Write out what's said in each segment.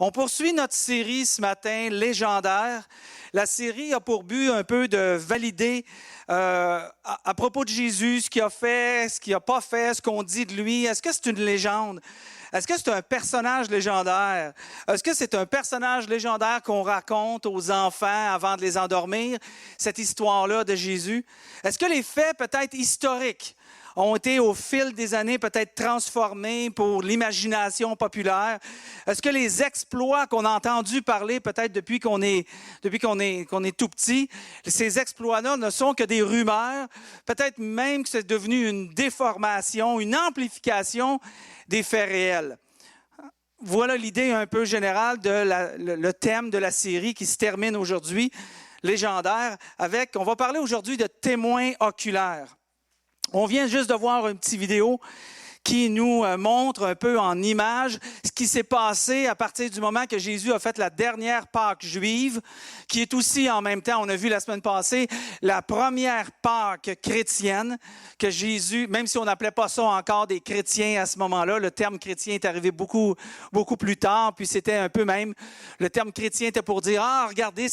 On poursuit notre série ce matin, Légendaire. La série a pour but un peu de valider à propos de Jésus, ce qu'il a fait, ce qu'il n'a pas fait, ce qu'on dit de lui. Est-ce que c'est une légende? Est-ce que c'est un personnage légendaire? Est-ce que c'est un personnage légendaire qu'on raconte aux enfants avant de les endormir, cette histoire-là de Jésus? Est-ce que les faits peut-être historiques ont été au fil des années peut-être transformés pour l'imagination populaire? Est-ce que les exploits qu'on a entendu parler peut-être depuis qu'on est tout petit, ces exploits-là ne sont que des rumeurs, peut-être même que c'est devenu une déformation, une amplification des faits réels? Voilà l'idée un peu générale le thème de la série qui se termine aujourd'hui, Légendaire, on va parler aujourd'hui de témoins oculaires. On vient juste de voir une petite vidéo qui nous montre un peu en images ce qui s'est passé à partir du moment que Jésus a fait la dernière Pâque juive, qui est aussi en même temps, on a vu la semaine passée, la première Pâque chrétienne que Jésus, même si on n'appelait pas ça encore des chrétiens à ce moment-là, le terme chrétien est arrivé beaucoup plus tard, puis c'était un peu même, le terme chrétien était pour dire, regardez,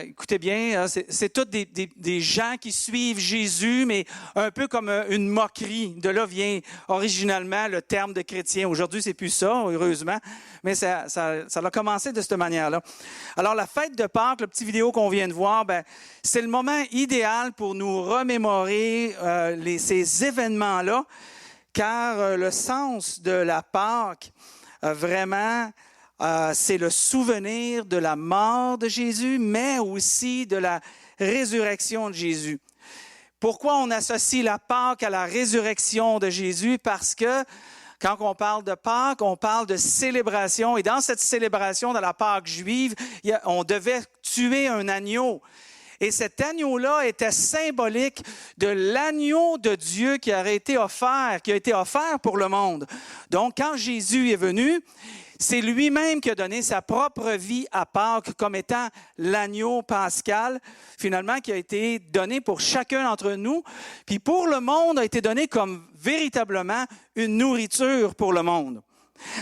écoutez bien, c'est tous des gens qui suivent Jésus, mais un peu comme une moquerie. De là vient originalement le terme de chrétien. Aujourd'hui, c'est plus ça, heureusement, mais ça a commencé de cette manière-là. Alors, la fête de Pâques, la petite vidéo qu'on vient de voir, c'est le moment idéal pour nous remémorer ces événements-là, car le sens de la Pâque, vraiment, c'est le souvenir de la mort de Jésus, mais aussi de la résurrection de Jésus. Pourquoi on associe la Pâque à la résurrection de Jésus? Parce que quand on parle de Pâques, on parle de célébration. Et dans cette célébration de la Pâque juive, on devait tuer un agneau. Et cet agneau-là était symbolique de l'agneau de Dieu qui a été offert pour le monde. Donc, quand Jésus est venu, c'est lui-même qui a donné sa propre vie à Pâques comme étant l'agneau pascal, finalement, qui a été donné pour chacun d'entre nous. Puis pour le monde, a été donné comme véritablement une nourriture pour le monde.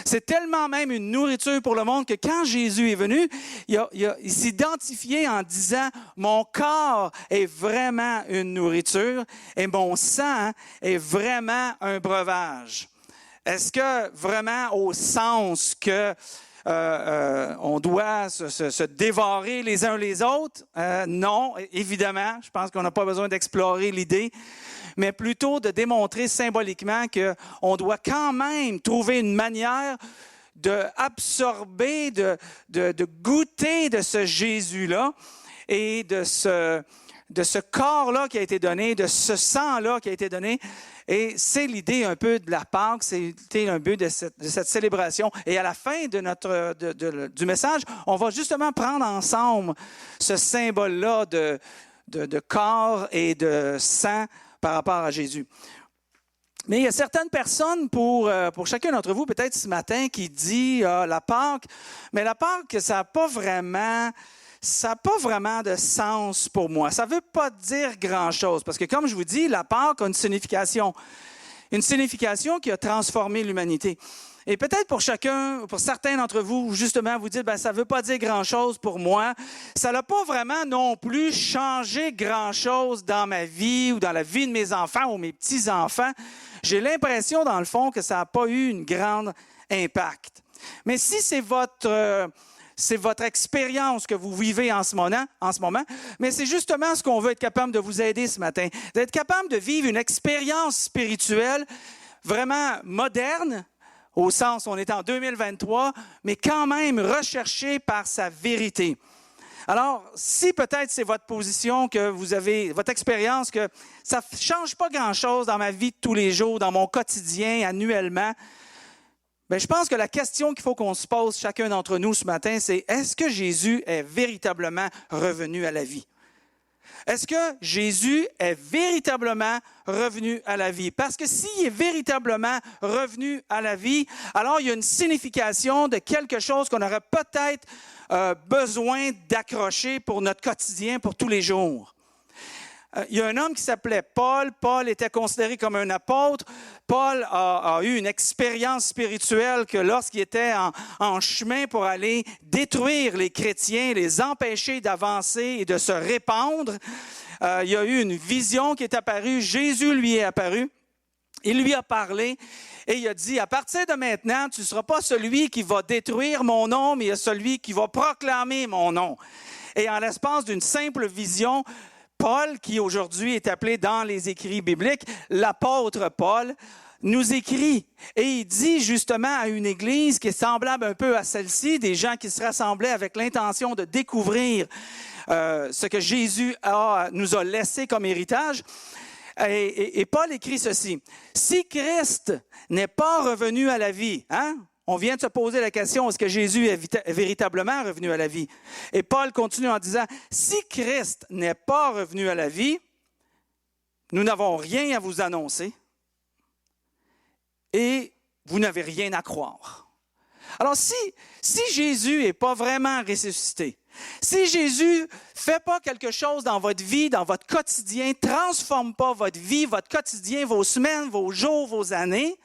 C'est tellement même une nourriture pour le monde que quand Jésus est venu, il s'identifiait en disant « Mon corps est vraiment une nourriture et mon sang est vraiment un breuvage ». Est-ce que vraiment au sens que on doit se dévorer les uns les autres? Non, évidemment. Je pense qu'on n'a pas besoin d'explorer l'idée, mais plutôt de démontrer symboliquement qu'on doit quand même trouver une manière d'absorber, de goûter de ce Jésus-là et de ce corps-là qui a été donné, de ce sang-là qui a été donné. Et c'est l'idée un peu de la Pâque, c'était un peu de cette célébration. Et à la fin du message, on va justement prendre ensemble ce symbole-là de corps et de sang par rapport à Jésus. Mais il y a certaines personnes, pour chacun d'entre vous, peut-être ce matin, qui dit la Pâque, mais la Pâque, ça n'a pas vraiment de sens pour moi. Ça ne veut pas dire grand-chose, parce que comme je vous dis, la Pâque a une signification qui a transformé l'humanité. Et peut-être pour certains d'entre vous, justement, vous dites, ça ne veut pas dire grand-chose pour moi. Ça n'a pas vraiment non plus changé grand-chose dans ma vie ou dans la vie de mes enfants ou mes petits-enfants. J'ai l'impression, dans le fond, que ça n'a pas eu une grande impact. Mais si c'est votre expérience que vous vivez en ce moment, mais c'est justement ce qu'on veut être capable de vous aider ce matin, d'être capable de vivre une expérience spirituelle vraiment moderne, au sens où on est en 2023, mais quand même recherchée par sa vérité. Alors, si peut-être c'est votre position, que vous avez, votre expérience, que ça ne change pas grand-chose dans ma vie de tous les jours, dans mon quotidien, annuellement, je pense que la question qu'il faut qu'on se pose chacun d'entre nous ce matin, c'est est-ce que Jésus est véritablement revenu à la vie? Est-ce que Jésus est véritablement revenu à la vie? Parce que s'il est véritablement revenu à la vie, alors il y a une signification de quelque chose qu'on aurait peut-être besoin d'accrocher pour notre quotidien, pour tous les jours. il y a un homme qui s'appelait Paul. Paul était considéré comme un apôtre. Paul a eu une expérience spirituelle que lorsqu'il était en chemin pour aller détruire les chrétiens, les empêcher d'avancer et de se répandre, il y a eu une vision qui est apparue. Jésus lui est apparu. Il lui a parlé et il a dit, à partir de maintenant, tu ne seras pas celui qui va détruire mon nom, mais celui qui va proclamer mon nom. Et en l'espace d'une simple vision, Paul, qui aujourd'hui est appelé dans les écrits bibliques, l'apôtre Paul, nous écrit et il dit justement à une église qui est semblable un peu à celle-ci, des gens qui se rassemblaient avec l'intention de découvrir ce que Jésus nous a laissé comme héritage. Et Paul écrit ceci, « Si Christ n'est pas revenu à la vie, hein? » On vient de se poser la question, est-ce que Jésus est véritablement revenu à la vie? Et Paul continue en disant, « Si Christ n'est pas revenu à la vie, nous n'avons rien à vous annoncer et vous n'avez rien à croire. » Alors si Jésus n'est pas vraiment ressuscité, si Jésus ne fait pas quelque chose dans votre vie, dans votre quotidien, ne transforme pas votre vie, votre quotidien, vos semaines, vos jours, vos années,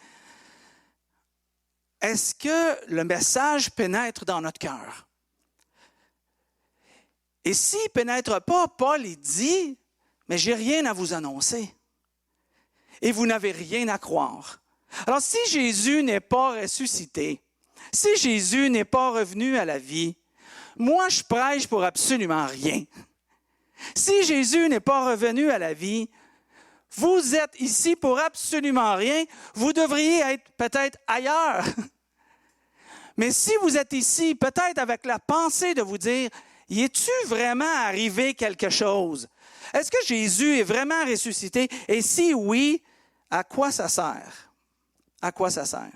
est-ce que le message pénètre dans notre cœur? Et s'il ne pénètre pas, Paul il dit, mais j'ai rien à vous annoncer. Et vous n'avez rien à croire. Alors si Jésus n'est pas ressuscité, si Jésus n'est pas revenu à la vie, moi, je prêche pour absolument rien. Si Jésus n'est pas revenu à la vie, vous êtes ici pour absolument rien. Vous devriez être peut-être ailleurs. Mais si vous êtes ici, peut-être avec la pensée de vous dire, y est-tu vraiment arrivé quelque chose? Est-ce que Jésus est vraiment ressuscité? Et si oui, à quoi ça sert? À quoi ça sert?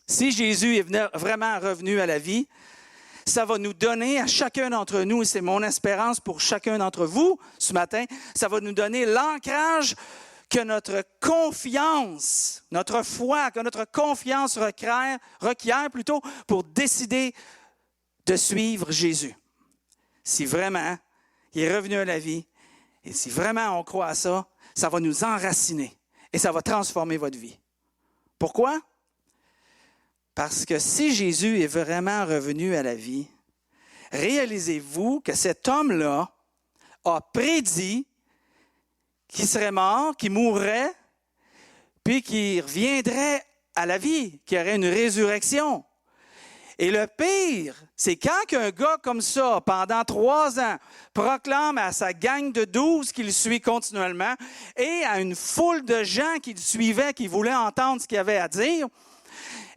Si Jésus est vraiment revenu à la vie, ça va nous donner à chacun d'entre nous, et c'est mon espérance pour chacun d'entre vous ce matin, ça va nous donner l'ancrage que notre confiance, notre foi, que notre confiance requiert plutôt pour décider de suivre Jésus. Si vraiment il est revenu à la vie, et si vraiment on croit à ça, ça va nous enraciner et ça va transformer votre vie. Pourquoi? Parce que si Jésus est vraiment revenu à la vie, réalisez-vous que cet homme-là a prédit qu'il serait mort, qu'il mourrait, puis qu'il reviendrait à la vie, qu'il y aurait une résurrection. Et le pire, c'est quand un gars comme ça, pendant 3 ans, proclame à sa gang de 12 qui le suit continuellement et à une foule de gens qui le suivaient, qui voulaient entendre ce qu'il avait à dire.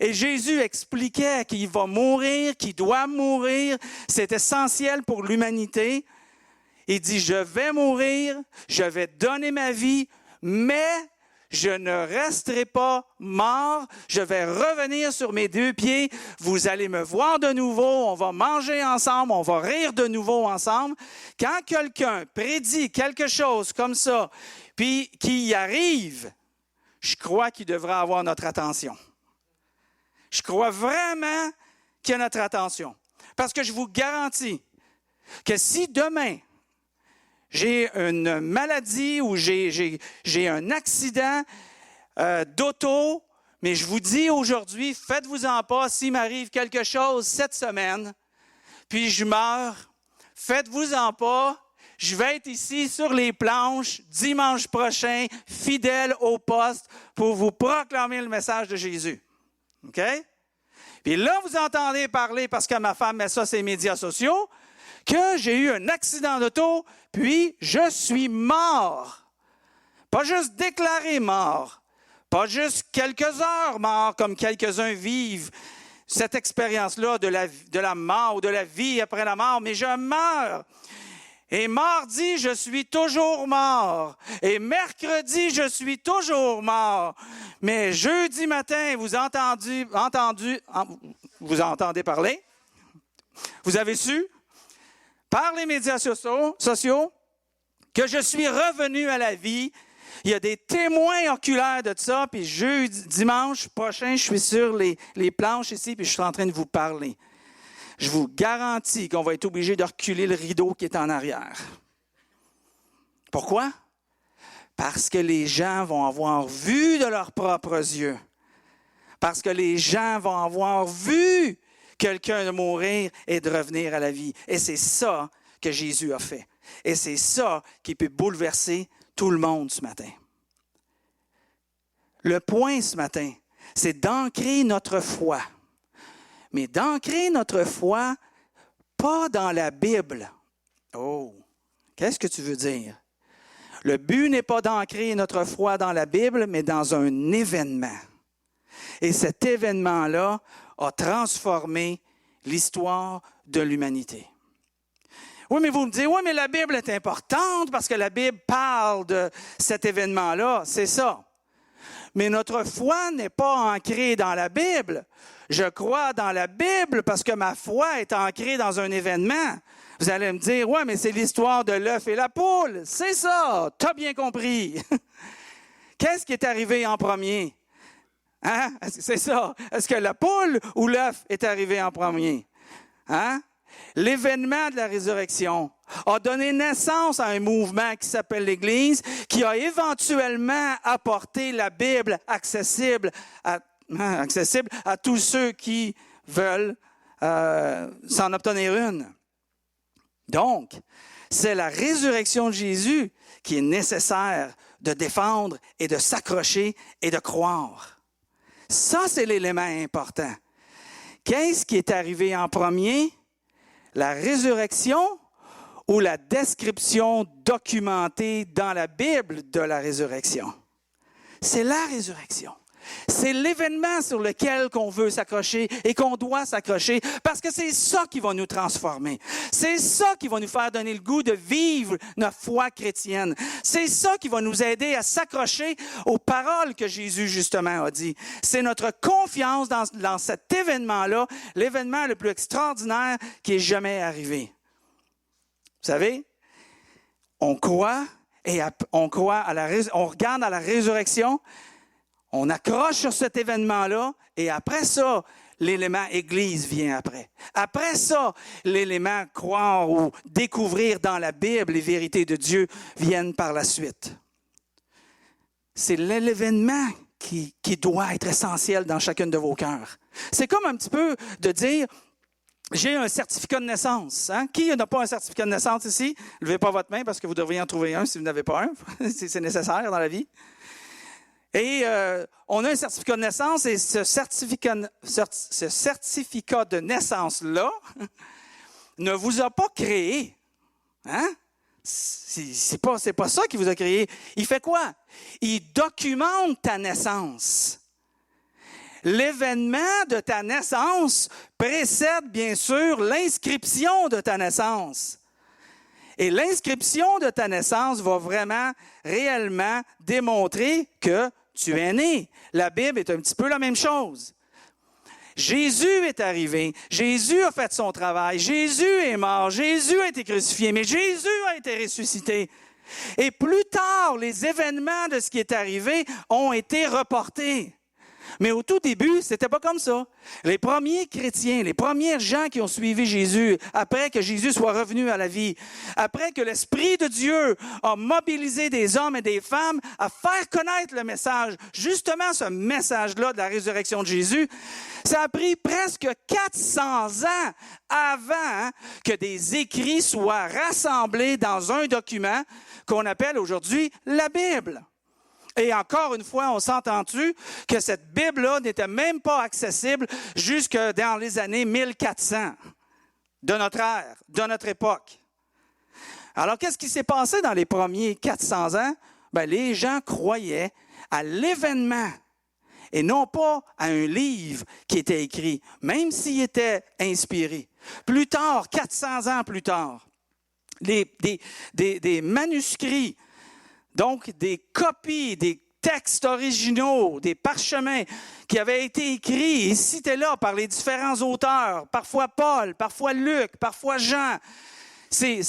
Et Jésus expliquait qu'il va mourir, qu'il doit mourir, c'est essentiel pour l'humanité. Il dit, je vais mourir, je vais donner ma vie, mais je ne resterai pas mort, je vais revenir sur mes 2 pieds, vous allez me voir de nouveau, on va manger ensemble, on va rire de nouveau ensemble. Quand quelqu'un prédit quelque chose comme ça, puis qu'il y arrive, je crois qu'il devrait avoir notre attention. Je crois vraiment qu'il y a notre attention. Parce que je vous garantis que si demain, j'ai une maladie ou j'ai un accident d'auto, mais je vous dis aujourd'hui, faites-vous-en pas, s'il m'arrive quelque chose cette semaine, puis je meurs, faites-vous-en pas, je vais être ici sur les planches dimanche prochain, fidèle au poste, pour vous proclamer le message de Jésus. OK? Puis là, vous entendez parler, parce que ma femme met ça sur les médias sociaux, que j'ai eu un accident d'auto, puis je suis mort. Pas juste déclaré mort, pas juste quelques heures mort, comme quelques-uns vivent cette expérience-là de la mort ou de la vie après la mort, mais je meurs. Et mardi, je suis toujours mort. Et mercredi, je suis toujours mort. Mais jeudi matin, vous entendez parler? Vous avez su, par les médias sociaux, que je suis revenu à la vie. Il y a des témoins oculaires de ça. Puis dimanche prochain, je suis sur les planches ici, puis je suis en train de vous parler. Je vous garantis qu'on va être obligé de reculer le rideau qui est en arrière. Pourquoi? Parce que les gens vont avoir vu de leurs propres yeux. Parce que les gens vont avoir vu quelqu'un de mourir et de revenir à la vie. Et c'est ça que Jésus a fait. Et c'est ça qui peut bouleverser tout le monde ce matin. Le point ce matin, c'est d'ancrer notre foi. Mais d'ancrer notre foi, pas dans la Bible. Oh, qu'est-ce que tu veux dire? Le but n'est pas d'ancrer notre foi dans la Bible, mais dans un événement. Et cet événement-là a transformé l'histoire de l'humanité. Oui, mais vous me dites, oui, mais la Bible est importante parce que la Bible parle de cet événement-là. C'est ça. Mais notre foi n'est pas ancrée dans la Bible. Je crois dans la Bible parce que ma foi est ancrée dans un événement. Vous allez me dire, ouais, mais c'est l'histoire de l'œuf et la poule. C'est ça, tu as bien compris. Qu'est-ce qui est arrivé en premier? Hein? C'est ça. Est-ce que la poule ou l'œuf est arrivé en premier? Hein? L'événement de la résurrection a donné naissance à un mouvement qui s'appelle l'Église, qui a éventuellement apporté la Bible accessible à tous ceux qui veulent s'en obtenir une. Donc, c'est la résurrection de Jésus qui est nécessaire de défendre et de s'accrocher et de croire. Ça, c'est l'élément important. Qu'est-ce qui est arrivé en premier? La résurrection ou la description documentée dans la Bible de la résurrection? C'est la résurrection. C'est l'événement sur lequel qu'on veut s'accrocher et qu'on doit s'accrocher parce que c'est ça qui va nous transformer. C'est ça qui va nous faire donner le goût de vivre notre foi chrétienne. C'est ça qui va nous aider à s'accrocher aux paroles que Jésus justement a dit. C'est notre confiance dans cet événement-là, l'événement le plus extraordinaire qui est jamais arrivé. Vous savez, on croit on regarde à la résurrection. On accroche sur cet événement-là et après ça, l'élément Église vient après. Après ça, l'élément croire ou découvrir dans la Bible les vérités de Dieu viennent par la suite. C'est l'événement qui doit être essentiel dans chacune de vos cœurs. C'est comme un petit peu de dire, j'ai un certificat de naissance. Hein? Qui n'a pas un certificat de naissance ici? Levez pas votre main parce que vous devriez en trouver un si vous n'avez pas un. C'est nécessaire dans la vie. Et on a un certificat de naissance et ce certificat de naissance-là ne vous a pas créé. Hein? C'est pas ça qui vous a créé. Il fait quoi? Il documente ta naissance. L'événement de ta naissance précède bien sûr l'inscription de ta naissance. Et l'inscription de ta naissance va vraiment, réellement démontrer que tu es né. La Bible est un petit peu la même chose. Jésus est arrivé, Jésus a fait son travail, Jésus est mort, Jésus a été crucifié, mais Jésus a été ressuscité. Et plus tard, les événements de ce qui est arrivé ont été reportés. Mais au tout début, c'était pas comme ça. Les premiers chrétiens, les premiers gens qui ont suivi Jésus, après que Jésus soit revenu à la vie, après que l'Esprit de Dieu a mobilisé des hommes et des femmes à faire connaître le message, justement ce message-là de la résurrection de Jésus, ça a pris presque 400 ans avant que des écrits soient rassemblés dans un document qu'on appelle aujourd'hui la Bible. Et encore une fois, on s'entend-tu que cette Bible-là n'était même pas accessible jusque dans les années 1400 de notre ère, de notre époque. Alors, qu'est-ce qui s'est passé dans les premiers 400 ans? Bien, les gens croyaient à l'événement et non pas à un livre qui était écrit, même s'il était inspiré. Plus tard, 400 ans plus tard, des manuscrits, donc des copies, des textes originaux, des parchemins qui avaient été écrits et cités là par les différents auteurs, parfois Paul, parfois Luc, parfois Jean. Ces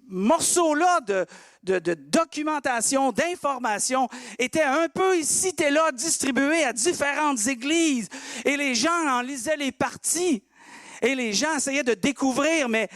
morceaux-là de documentation, d'information étaient un peu cités là, distribués à différentes églises et les gens en lisaient les parties. Et les gens essayaient de découvrir, mais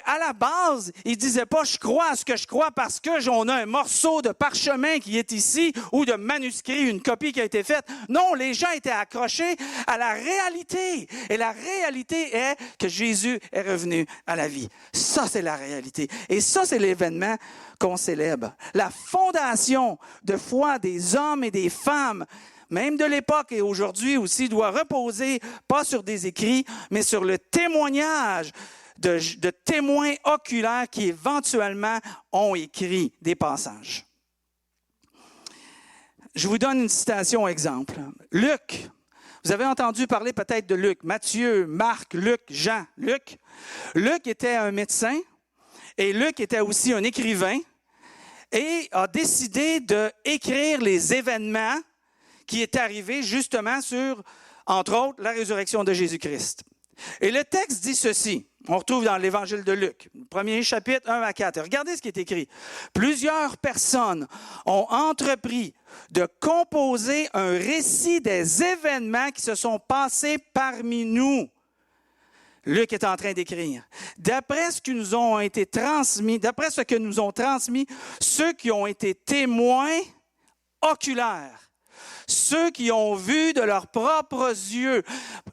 à la base, ils ne disaient pas « je crois à ce que je crois parce que on a un morceau de parchemin qui est ici ou de manuscrit, une copie qui a été faite ». Non, les gens étaient accrochés à la réalité. Et la réalité est que Jésus est revenu à la vie. Ça, c'est la réalité. Et ça, c'est l'événement qu'on célèbre. La fondation de foi des hommes et des femmes, même de l'époque et aujourd'hui aussi, doit reposer pas sur des écrits, mais sur le témoignage de témoins oculaires qui éventuellement ont écrit des passages. Je vous donne une citation exemple. Luc, vous avez entendu parler peut-être de Luc, Matthieu, Marc, Luc, Jean. Luc était un médecin et Luc était aussi un écrivain et a décidé d'écrire les événements qui est arrivé justement sur, entre autres, la résurrection de Jésus-Christ. Et le texte dit ceci, on retrouve dans l'Évangile de Luc, premier chapitre 1 à 4. Regardez ce qui est écrit. Plusieurs personnes ont entrepris de composer un récit des événements qui se sont passés parmi nous. Luc est en train d'écrire. D'après ce que nous ont transmis ceux qui ont été témoins oculaires, ceux qui ont vu de leurs propres yeux.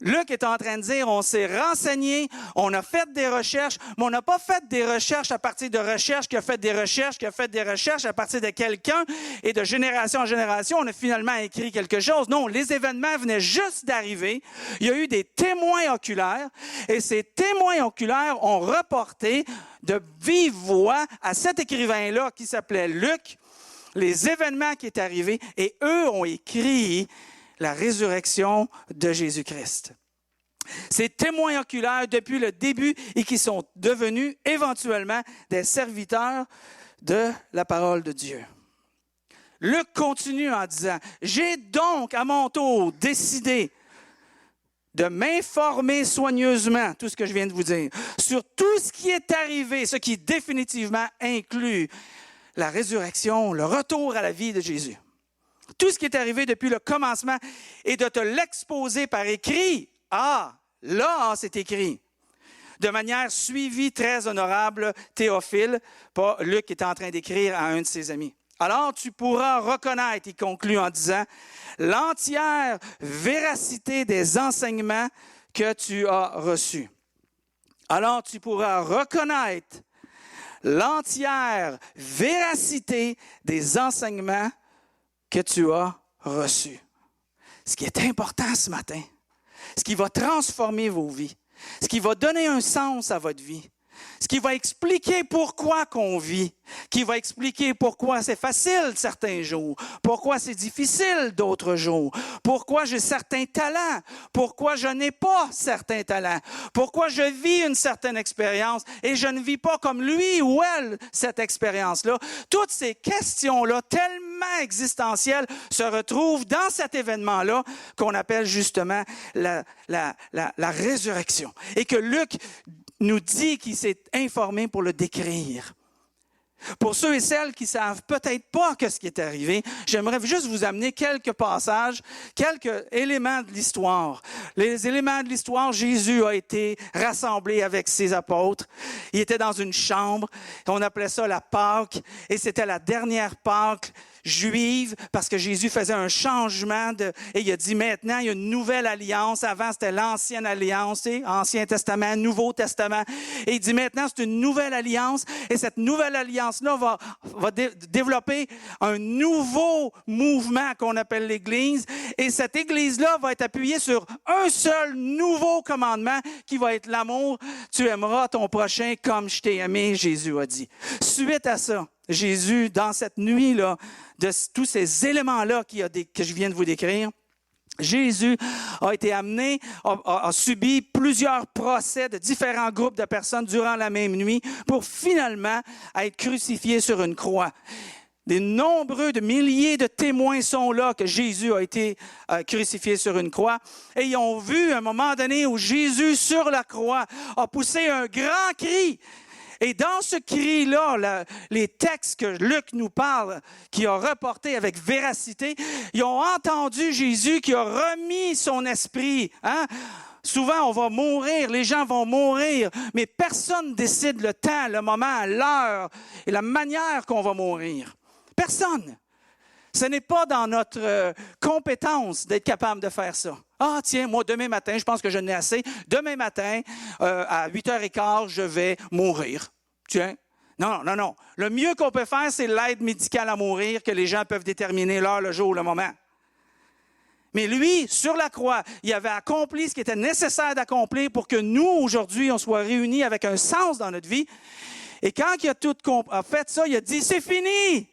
Luc est en train de dire, on s'est renseigné, on a fait des recherches, mais on n'a pas fait des recherches à partir de recherches, qui a fait des recherches à partir de quelqu'un, et de génération en génération, on a finalement écrit quelque chose. Non, les événements venaient juste d'arriver. Il y a eu des témoins oculaires, et ces témoins oculaires ont reporté de vive voix à cet écrivain-là qui s'appelait Luc, les événements qui étaient arrivés, et eux ont écrit la résurrection de Jésus-Christ. Ces témoins oculaires depuis le début et qui sont devenus éventuellement des serviteurs de la parole de Dieu. Luc continue en disant, « J'ai donc à mon tour décidé de m'informer soigneusement, tout ce que je viens de vous dire, sur tout ce qui est arrivé, ce qui définitivement inclut la résurrection, le retour à la vie de Jésus. Tout ce qui est arrivé depuis le commencement et de te l'exposer par écrit. Ah, là, c'est écrit. De manière suivie, très honorable, Théophile, pas Luc est en train d'écrire à un de ses amis. Alors tu pourras reconnaître, il conclut en disant, l'entière véracité des enseignements que tu as reçus. Alors tu pourras reconnaître l'entière véracité des enseignements que tu as reçus. Ce qui est important ce matin, ce qui va transformer vos vies, ce qui va donner un sens à votre vie, ce qui va expliquer pourquoi qu'on vit, qui va expliquer pourquoi c'est facile certains jours, pourquoi c'est difficile d'autres jours, pourquoi j'ai certains talents, pourquoi je n'ai pas certains talents, pourquoi je vis une certaine expérience et je ne vis pas comme lui ou elle cette expérience-là. Toutes ces questions-là, tellement existentielles, se retrouvent dans cet événement-là qu'on appelle justement la résurrection. Et que Luc nous dit qu'il s'est informé pour le décrire. Pour ceux et celles qui ne savent peut-être pas ce qui est arrivé, j'aimerais juste vous amener quelques passages, quelques éléments de l'histoire. Les éléments de l'histoire, Jésus a été rassemblé avec ses apôtres. Il était dans une chambre, on appelait ça la Pâque, et c'était la dernière Pâque juive, parce que Jésus faisait un changement et il a dit maintenant, il y a une nouvelle alliance. Avant, c'était l'ancienne alliance, Ancien Testament, Nouveau Testament. Et il dit maintenant, c'est une nouvelle alliance. Et cette nouvelle alliance-là va développer un nouveau mouvement qu'on appelle l'Église. Et cette Église-là va être appuyée sur un seul nouveau commandement qui va être l'amour. Tu aimeras ton prochain comme je t'ai aimé, Jésus a dit. Suite à ça, Jésus, dans cette nuit-là, de tous ces éléments-là que je viens de vous décrire, Jésus a été amené, a subi plusieurs procès de différents groupes de personnes durant la même nuit pour finalement être crucifié sur une croix. Des nombreux, de milliers de témoins sont là que Jésus a été crucifié sur une croix. Et ils ont vu à un moment donné où Jésus, sur la croix, a poussé un grand cri. Et dans ce cri-là, les textes que Luc nous parle, qui a reporté avec véracité, ils ont entendu Jésus qui a remis son esprit. Souvent, on va mourir, les gens vont mourir, mais personne ne décide le temps, le moment, l'heure et la manière qu'on va mourir. Personne. Ce n'est pas dans notre compétence d'être capable de faire ça. Ah tiens, moi demain matin, je pense que je n'ai assez. Demain matin, à 8h15, je vais mourir. Tiens. Non, non, non. Le mieux qu'on peut faire, c'est l'aide médicale à mourir, que les gens peuvent déterminer l'heure, le jour, le moment. Mais lui, sur la croix, il avait accompli ce qui était nécessaire d'accomplir pour que nous, aujourd'hui, on soit réunis avec un sens dans notre vie. Et quand il a fait ça, il a dit, c'est fini!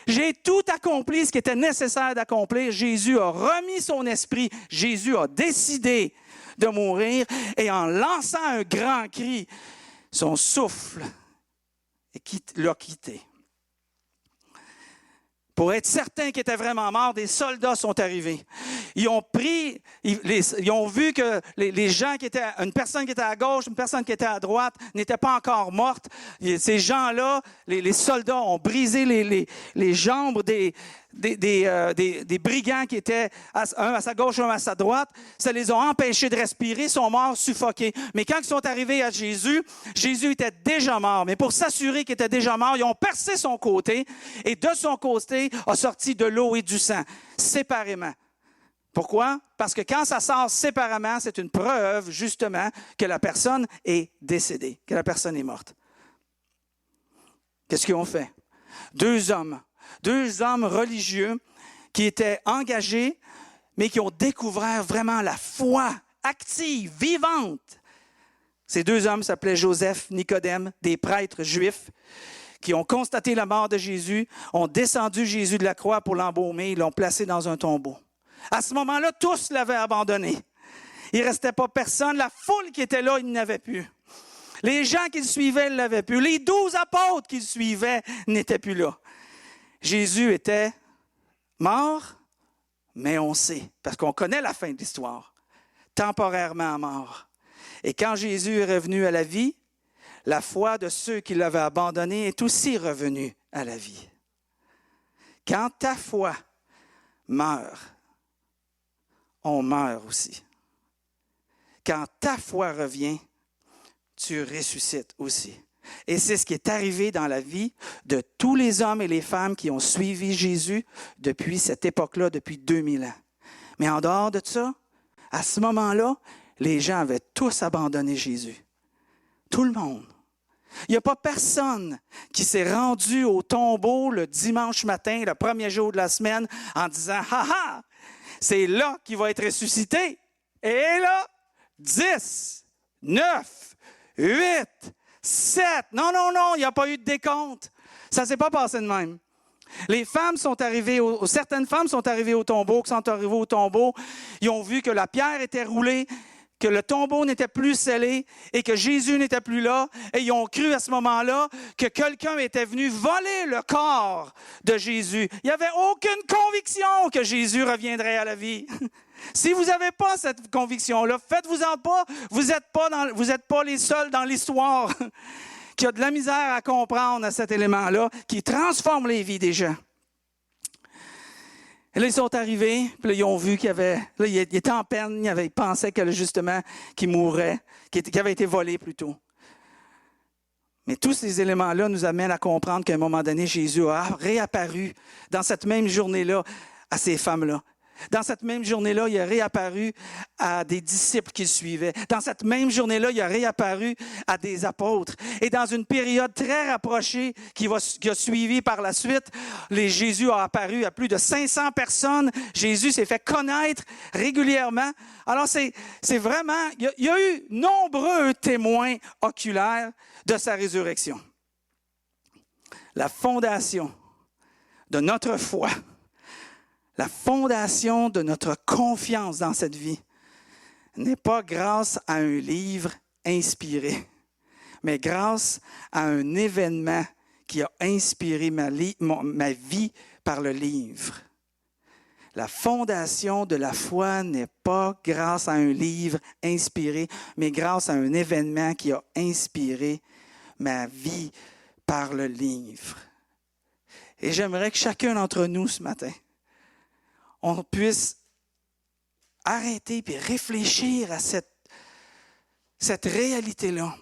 J'ai tout accompli ce qui était nécessaire d'accomplir. Jésus a remis son esprit. Jésus a décidé de mourir. Et en lançant un grand cri, son souffle l'a quitté. Pour être certain qu'il était vraiment mort, des soldats sont arrivés. Ils ont vu que les gens une personne qui était à gauche, une personne qui était à droite, n'étaient pas encore mortes. Et ces gens-là, les soldats ont brisé les jambes des brigands qui étaient un à sa gauche, un à sa droite. Ça les a empêchés de respirer, sont morts suffoqués. Mais quand ils sont arrivés à Jésus, Jésus était déjà mort. Mais pour s'assurer qu'il était déjà mort, ils ont percé son côté et de son côté a sorti de l'eau et du sang, séparément. Pourquoi? Parce que quand ça sort séparément, c'est une preuve, justement, que la personne est décédée, que la personne est morte. Qu'est-ce qu'ils ont fait? Deux hommes religieux qui étaient engagés, mais qui ont découvert vraiment la foi active, vivante. Ces deux hommes s'appelaient Joseph, Nicodème, des prêtres juifs, qui ont constaté la mort de Jésus, ont descendu Jésus de la croix pour l'embaumer, ils l'ont placé dans un tombeau. À ce moment-là, tous l'avaient abandonné. Il ne restait pas personne. La foule qui était là, il n'avait plus. Les gens qui le suivaient ne l'avaient plus. Les 12 apôtres qui le suivaient n'étaient plus là. Jésus était mort, mais on sait, parce qu'on connaît la fin de l'histoire, temporairement mort. Et quand Jésus est revenu à la vie, la foi de ceux qui l'avaient abandonné est aussi revenue à la vie. Quand ta foi meurt, on meurt aussi. Quand ta foi revient, tu ressuscites aussi. Et c'est ce qui est arrivé dans la vie de tous les hommes et les femmes qui ont suivi Jésus depuis cette époque-là, depuis 2000 ans. Mais en dehors de ça, à ce moment-là, les gens avaient tous abandonné Jésus. Tout le monde. Il n'y a pas personne qui s'est rendu au tombeau le dimanche matin, le premier jour de la semaine, en disant « Ha ha! C'est là qu'il va être ressuscité. » Et là, 10, 9, 8, 7. Non, non, non, il n'y a pas eu de décompte. Ça ne s'est pas passé de même. Les femmes sont arrivées, certaines femmes sont arrivées au tombeau, ils ont vu que la pierre était roulée, que le tombeau n'était plus scellé et que Jésus n'était plus là. Et ils ont cru à ce moment-là que quelqu'un était venu voler le corps de Jésus. Il n'y avait aucune conviction que Jésus reviendrait à la vie. Si vous n'avez pas cette conviction-là, faites-vous-en pas. Vous n'êtes pas les seuls dans l'histoire qui a de la misère à comprendre à cet élément-là, qui transforme les vies des gens. Et là, ils sont arrivés, puis là, ils ont vu qu'il était en peine, ils pensaient que justement, qu'il mourrait, qu'il avait été volé plutôt. Mais tous ces éléments-là nous amènent à comprendre qu'à un moment donné, Jésus a réapparu dans cette même journée-là à ces femmes-là. Dans cette même journée-là, il a réapparu à des disciples qui le suivaient. Dans cette même journée-là, il a réapparu à des apôtres. Et dans une période très rapprochée qui a suivi par la suite, Jésus a apparu à plus de 500 personnes. Jésus s'est fait connaître régulièrement. Alors, c'est vraiment, il y a eu nombreux témoins oculaires de sa résurrection. La fondation de notre foi, la fondation de notre confiance dans cette vie n'est pas grâce à un livre inspiré, mais grâce à un événement qui a inspiré ma vie par le livre. La fondation de la foi n'est pas grâce à un livre inspiré, mais grâce à un événement qui a inspiré ma vie par le livre. Et j'aimerais que chacun d'entre nous ce matin, on puisse arrêter et réfléchir à cette cette réalité-là,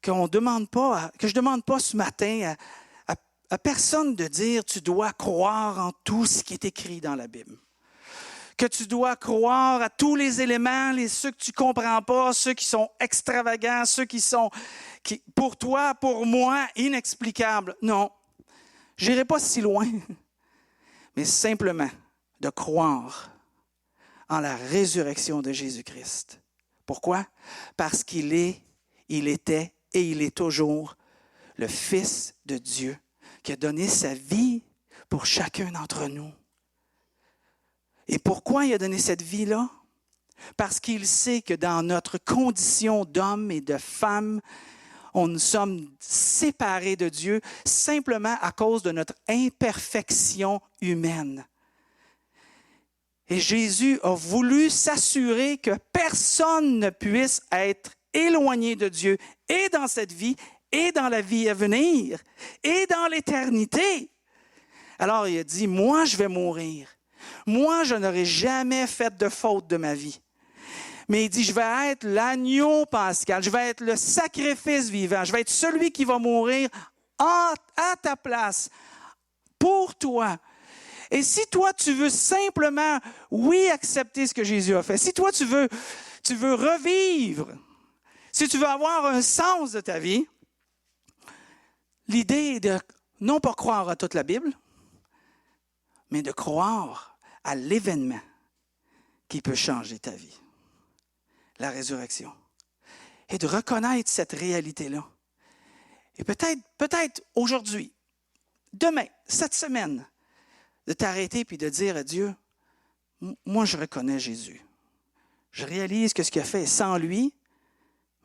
que je ne demande pas ce matin à personne de dire « tu dois croire en tout ce qui est écrit dans la Bible ». Que tu dois croire à tous les éléments, ceux que tu ne comprends pas, ceux qui sont extravagants, ceux qui sont, pour toi, pour moi, inexplicables. Non, je n'irai pas si loin, mais simplement de croire en la résurrection de Jésus-Christ. Pourquoi? Parce qu'il était et il est toujours le Fils de Dieu qui a donné sa vie pour chacun d'entre nous. Et pourquoi il a donné cette vie-là? Parce qu'il sait que dans notre condition d'homme et de femme, nous sommes séparés de Dieu simplement à cause de notre imperfection humaine. Et Jésus a voulu s'assurer que personne ne puisse être éloigné de Dieu, et dans cette vie, et dans la vie à venir, et dans l'éternité. Alors il a dit, moi je vais mourir. Moi, je n'aurai jamais fait de faute de ma vie. Mais il dit, je vais être l'agneau pascal, je vais être le sacrifice vivant, je vais être celui qui va mourir à ta place, pour toi. Et si toi, tu veux simplement, oui, accepter ce que Jésus a fait, si toi, tu veux revivre, si tu veux avoir un sens de ta vie, l'idée est de non pas croire à toute la Bible, mais de croire à l'événement qui peut changer ta vie, la résurrection. Et de reconnaître cette réalité-là. Et peut-être aujourd'hui, demain, cette semaine, de t'arrêter puis de dire à Dieu, moi je reconnais Jésus. Je réalise que ce qu'il a fait est sans lui,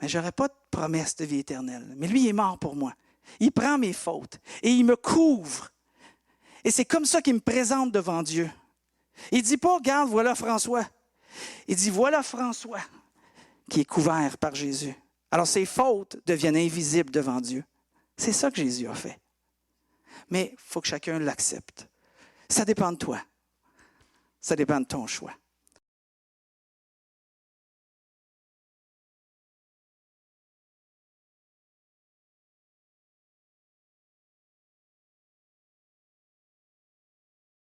mais je n'aurai pas de promesse de vie éternelle. Mais lui, il est mort pour moi. Il prend mes fautes et il me couvre. Et c'est comme ça qu'il me présente devant Dieu. Il ne dit pas, regarde, voilà François. Il dit, voilà François qui est couvert par Jésus. Alors ses fautes deviennent invisibles devant Dieu. C'est ça que Jésus a fait. Mais il faut que chacun l'accepte. Ça dépend de toi. Ça dépend de ton choix.